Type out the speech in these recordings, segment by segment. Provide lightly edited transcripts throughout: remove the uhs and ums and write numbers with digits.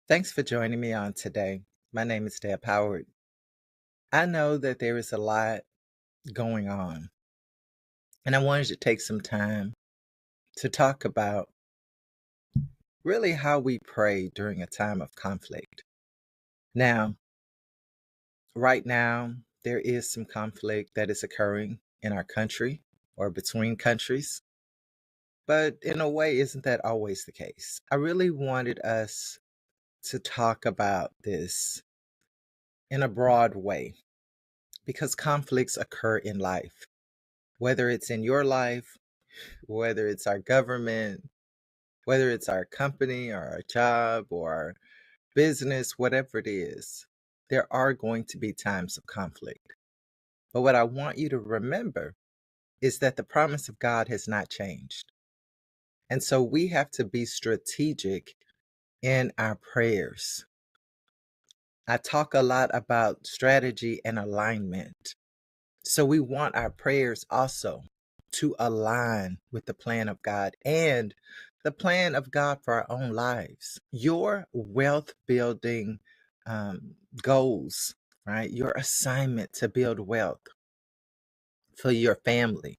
Thanks for joining me on today. My name is Deb Howard. I know that there is a lot going on, and I wanted to take some time to talk about really how we pray during a time of conflict. Now, right now, there is some conflict that is occurring in our country or between countries, but in a way, isn't that always the case? I really wanted us to talk about this in a broad way because conflicts occur in life. Whether it's in your life, whether it's our government, whether it's our company or our job or our business, whatever it is, there are going to be times of conflict. But what I want you to remember is that the promise of God has not changed. And so we have to be strategic in our prayers. I talk a lot about strategy and alignment. So we want our prayers also to align with the plan of God and the plan of God for our own lives. Your wealth building goals, right? Your assignment to build wealth for your family,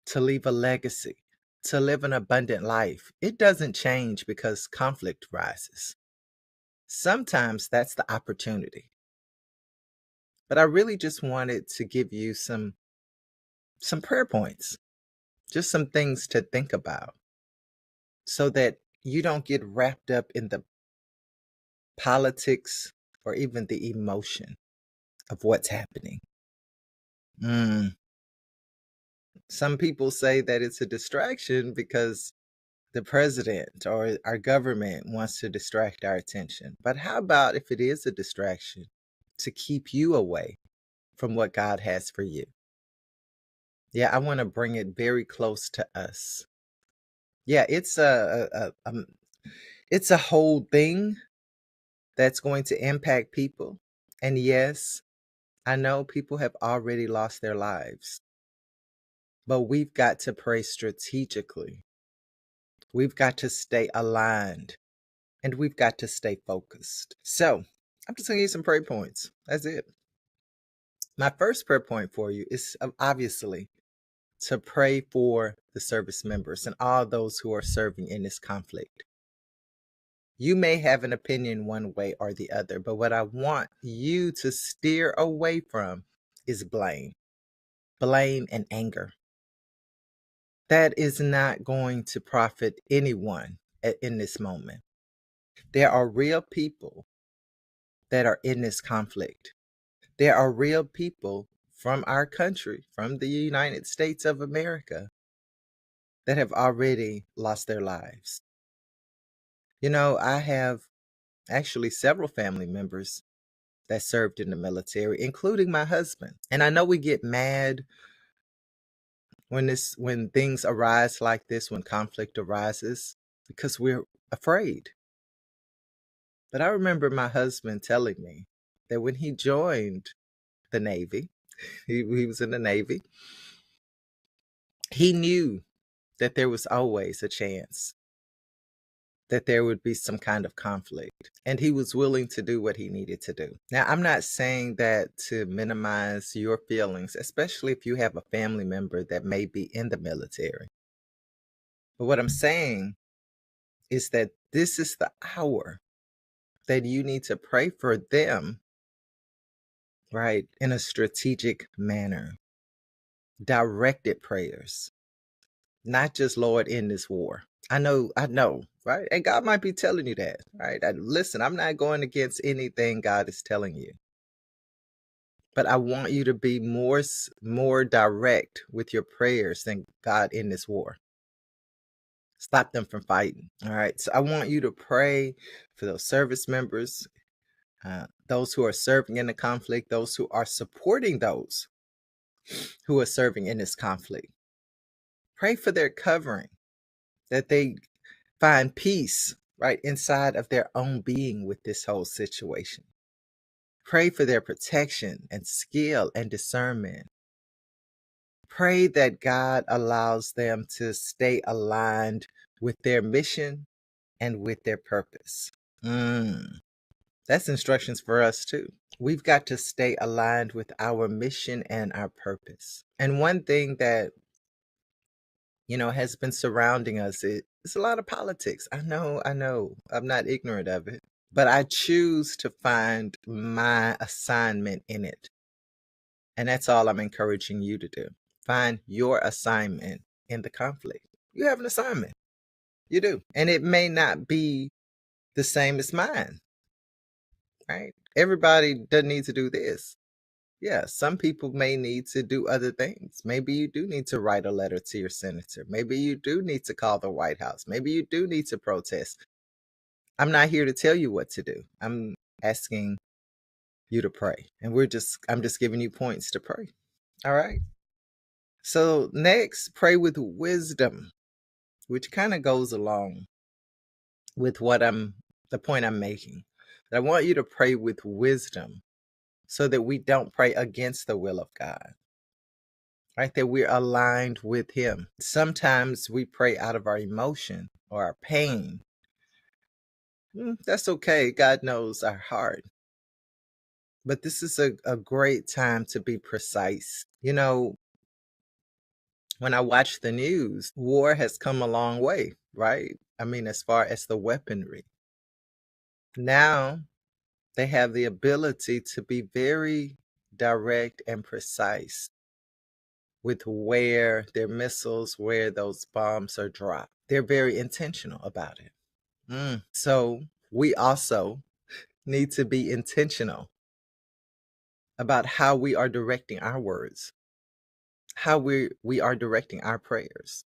to leave a legacy, to live an abundant life. It doesn't change because conflict rises. Sometimes that's the opportunity. But I really just wanted to give you some prayer points, just some things to think about so that you don't get wrapped up in the politics or even the emotion of what's happening. Mm. Some people say that it's a distraction because the president or our government wants to distract our attention. But how about if it is a distraction to keep you away from what God has for you? Yeah, I want to bring it very close to us. Yeah, it's a whole thing that's going to impact people. And yes, I know people have already lost their lives, but we've got to pray strategically. We've got to stay aligned and we've got to stay focused. So I'm just going to give you some prayer points. That's it. My first prayer point for you is obviously to pray for the service members and all those who are serving in this conflict. You may have an opinion one way or the other, but what I want you to steer away from is blame and anger. That is not going to profit anyone in this moment. There are real people that are in this conflict. There are real people from our country, from the United States of America, that have already lost their lives. You know, I have actually several family members that served in the military, including my husband. And I know we get mad when things arise like this, when conflict arises, because we're afraid. But I remember my husband telling me that when he joined the Navy, he was in the Navy, he knew that there was always a chance that there would be some kind of conflict. And he was willing to do what he needed to do. Now, I'm not saying that to minimize your feelings, especially if you have a family member that may be in the military. But what I'm saying is that this is the hour that you need to pray for them, right, in a strategic manner. Directed prayers, not just Lord in this war. I know, right? And God might be telling you that, right? Listen, I'm not going against anything God is telling you, but I want you to be more direct with your prayers than God in this war. Stop them from fighting. All right. So I want you to pray for those service members, those who are serving in the conflict, those who are supporting those who are serving in this conflict. Pray for their covering, that they find peace right inside of their own being with this whole situation. Pray for their protection and skill and discernment. Pray that God allows them to stay aligned with their mission and with their purpose. Mm, that's instructions for us too. We've got to stay aligned with our mission and our purpose. And one thing that, has been surrounding us is a lot of politics. I know. I'm not ignorant of it, but I choose to find my assignment in it. And that's all I'm encouraging you to do. Find your assignment in the conflict. You have an assignment. You do. And it may not be the same as mine, right? Everybody doesn't need to do this. Yeah, some people may need to do other things. Maybe you do need to write a letter to your senator. Maybe you do need to call the White House. Maybe you do need to protest. I'm not here to tell you what to do. I'm asking you to pray. And I'm just giving you points to pray. All right. So next, pray with wisdom, which kind of goes along with the point I'm making. I want you to pray with wisdom so that we don't pray against the will of God, right? That we're aligned with Him. Sometimes we pray out of our emotion or our pain. That's okay. God knows our heart. But this is a great time to be precise. When I watch the news, war has come a long way, right? I mean, as far as the weaponry. Now they have the ability to be very direct and precise with where their missiles, where those bombs are dropped. They're very intentional about it. So we also need to be intentional about how we are directing our words, how we are directing our prayers.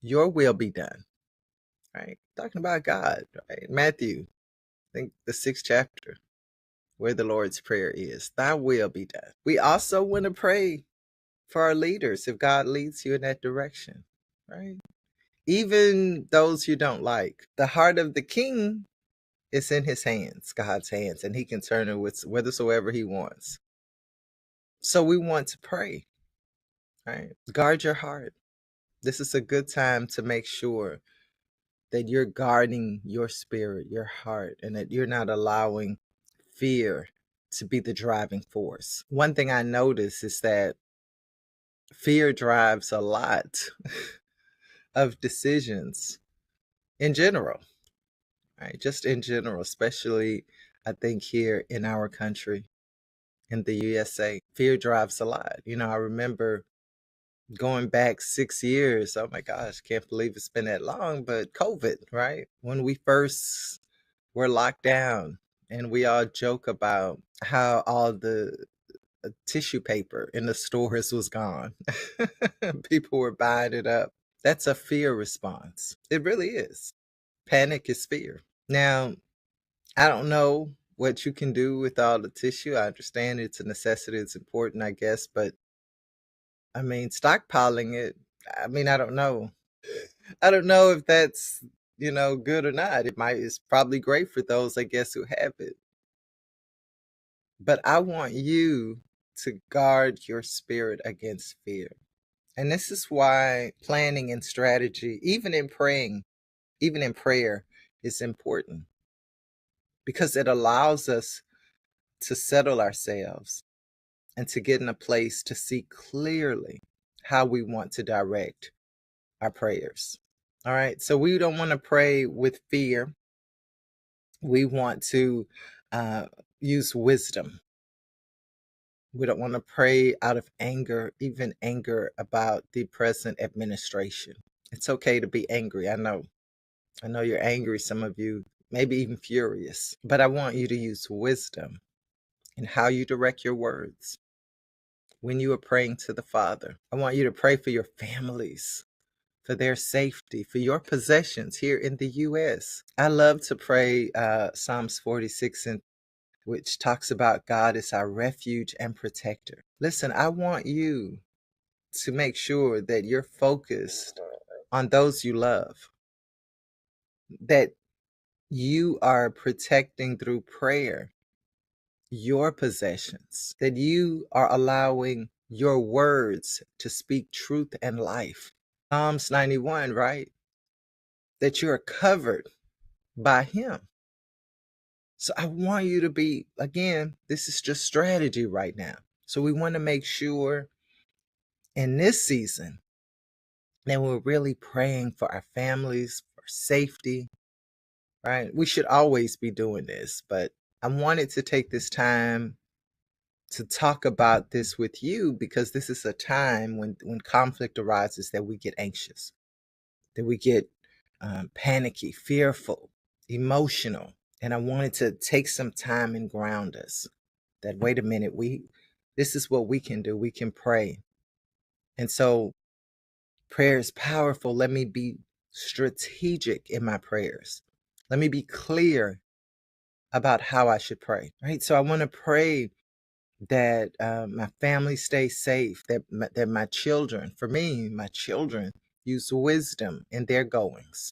Your will be done, right? Talking about God, right? Matthew, I think the 6th chapter, where the Lord's Prayer is, thy will be done. We also want to pray for our leaders if God leads you in that direction, right? Even those you don't like. The heart of the king is in his hands, God's hands, and he can turn it with whithersoever he wants. So we want to pray, right? Guard your heart. This is a good time to make sure that you're guarding your spirit, your heart, and that you're not allowing fear to be the driving force. One thing I notice is that fear drives a lot of decisions in general, right? Just in general, especially I think here in our country, in the USA, fear drives a lot. I remember going back 6 years. Oh my gosh, can't believe it's been that long, but COVID, right? When we first were locked down and we all joke about how all the tissue paper in the stores was gone. People were buying it up. That's a fear response. It really is. Panic is fear. Now, I don't know what you can do with all the tissue. I understand it's a necessity, it's important, I guess, but I mean, stockpiling it, I don't know. I don't know if that's, good or not. It's probably great for those, I guess, who have it. But I want you to guard your spirit against fear. And this is why planning and strategy, even in praying, even in prayer, is important because it allows us to settle ourselves and to get in a place to see clearly how we want to direct our prayers. All right. So we don't want to pray with fear. We want to uh, use wisdom. We don't want to pray out of anger, even anger about the present administration. It's okay to be angry. I know. I know you're angry, some of you, maybe even furious. But I want you to use wisdom in how you direct your words when you are praying to the Father. I want you to pray for your families, for their safety, for your possessions here in the U.S. I love to pray Psalms 46, which talks about God as our refuge and protector. Listen, I want you to make sure that you're focused on those you love, that you are protecting through prayer your possessions, that you are allowing your words to speak truth and life. Psalms 91, right? That you are covered by Him. So I want you to be, again, this is just strategy right now. So we want to make sure in this season that we're really praying for our families, for safety, right? We should always be doing this, but I wanted to take this time to talk about this with you because this is a time when conflict arises that we get anxious, that we get panicky, fearful, emotional. And I wanted to take some time and ground us that, wait a minute, this is what we can do. We can pray. And so prayer is powerful. Let me be strategic in my prayers. Let me be clear about how I should pray, right? So I want to pray that my family stays safe, that my children, for me, my children use wisdom in their goings,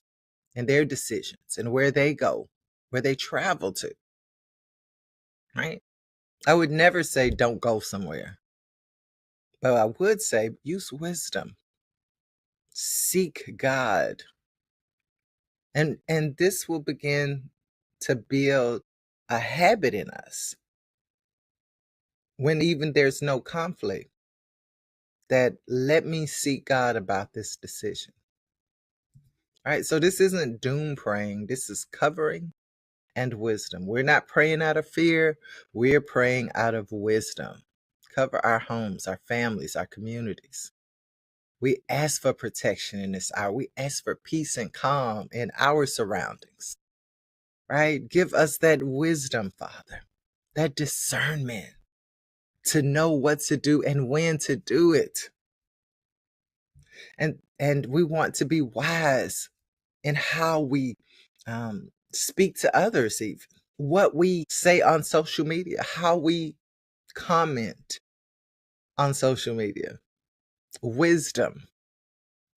in their decisions, and where they go, where they travel to, right? I would never say don't go somewhere, but I would say use wisdom, seek God, and this will begin to build a habit in us when even there's no conflict, that let me seek God about this decision. All right, so this isn't doom praying. This is covering and wisdom. We're not praying out of fear. We're praying out of wisdom. Cover our homes, our families, our communities. We ask for protection in this hour. We ask for peace and calm in our surroundings, right? Give us that wisdom, Father, that discernment to know what to do and when to do it. And we want to be wise in how we speak to others, even what we say on social media, how we comment on social media. Wisdom,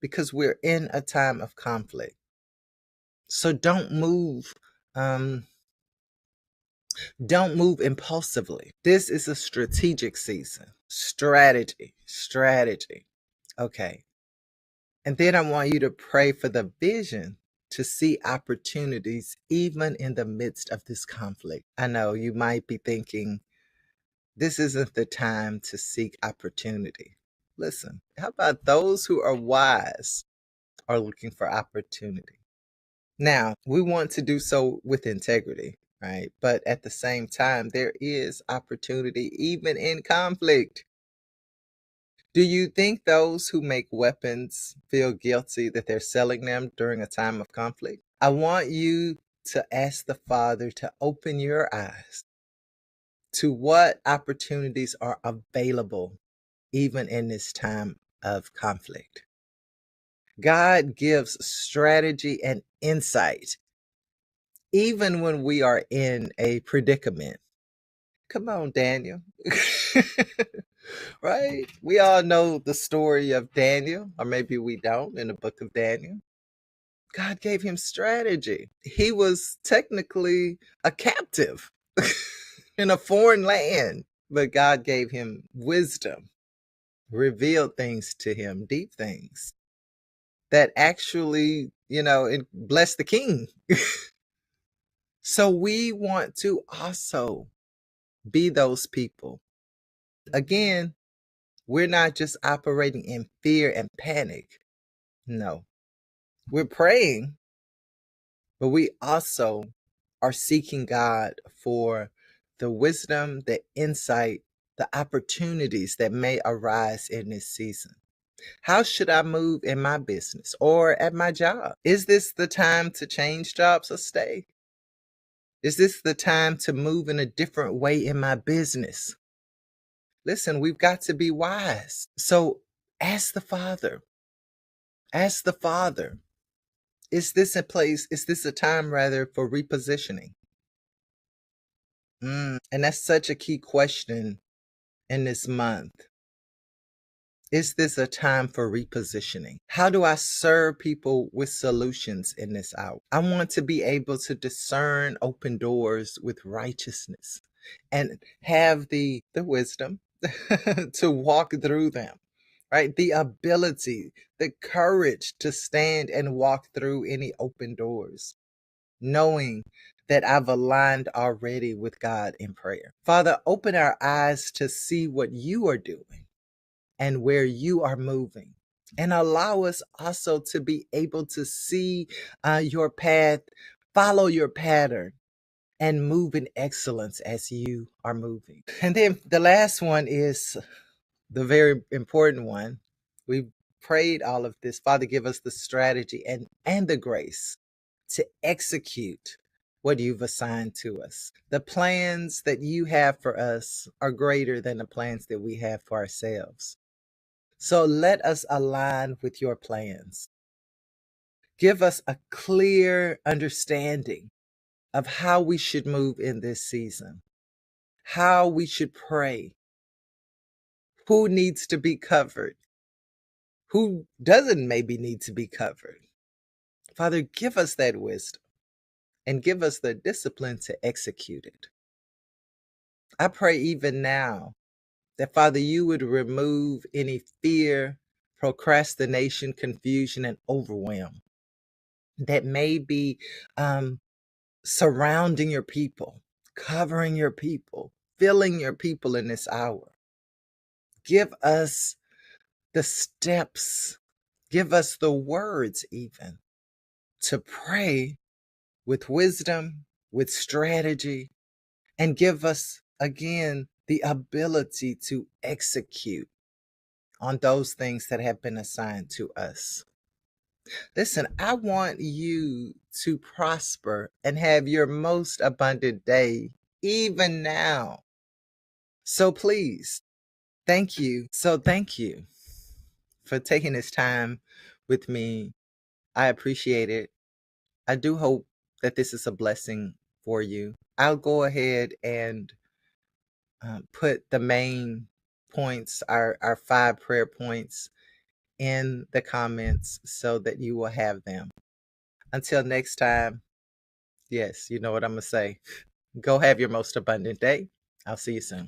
because we're in a time of conflict. So don't move impulsively. This is a strategic season. Strategy. Okay. And then I want you to pray for the vision to see opportunities even in the midst of this conflict. I know you might be thinking, this isn't the time to seek opportunity. Listen, how about those who are wise are looking for opportunity? Now, we want to do so with integrity, right? But at the same time, there is opportunity even in conflict. Do you think those who make weapons feel guilty that they're selling them during a time of conflict? I want you to ask the Father to open your eyes to what opportunities are available even in this time of conflict. God gives strategy and insight even when we are in a predicament. Come on, Daniel. Right? We all know the story of Daniel, or maybe we don't, in the book of Daniel. God gave him strategy. He was technically a captive in a foreign land, but God gave him wisdom, revealed things to him, deep things that actually, it blessed the king. So we want to also be those people. Again, we're not just operating in fear and panic. No, we're praying, but we also are seeking God for the wisdom, the insight, the opportunities that may arise in this season. How should I move in my business or at my job? Is this the time to change jobs or stay? Is this the time to move in a different way in my business? Listen, we've got to be wise. So ask the Father. Ask the Father. Is this a place? Is this a time rather for repositioning? And that's such a key question in this month. Is this a time for repositioning? How do I serve people with solutions in this hour? I want to be able to discern open doors with righteousness and have the wisdom to walk through them, right? The ability, the courage to stand and walk through any open doors. knowing that I've aligned already with God in prayer. Father, open our eyes to see what you are doing and where you are moving. And allow us also to be able to see your path, follow your pattern, and move in excellence as you are moving. And then the last one is the very important one. We prayed all of this. Father, give us the strategy and the grace to execute what you've assigned to us. The plans that you have for us are greater than the plans that we have for ourselves. So let us align with your plans. Give us a clear understanding of how we should move in this season, how we should pray, who needs to be covered, who doesn't maybe need to be covered. Father, give us that wisdom and give us the discipline to execute it. I pray even now that, Father, you would remove any fear, procrastination, confusion, and overwhelm that may be surrounding your people, covering your people, filling your people in this hour. Give us the steps, give us the words even to pray with wisdom, with strategy, and give us again the ability to execute on those things that have been assigned to us. Listen, I want you to prosper and have your most abundant day, even now. So please, thank you. So thank you for taking this time with me. I appreciate it. I do hope that this is a blessing for you. I'll go ahead and put the main points, our 5 prayer points, in the comments so that you will have them. Until next time, yes, you know what I'm going to say. Go have your most abundant day. I'll see you soon.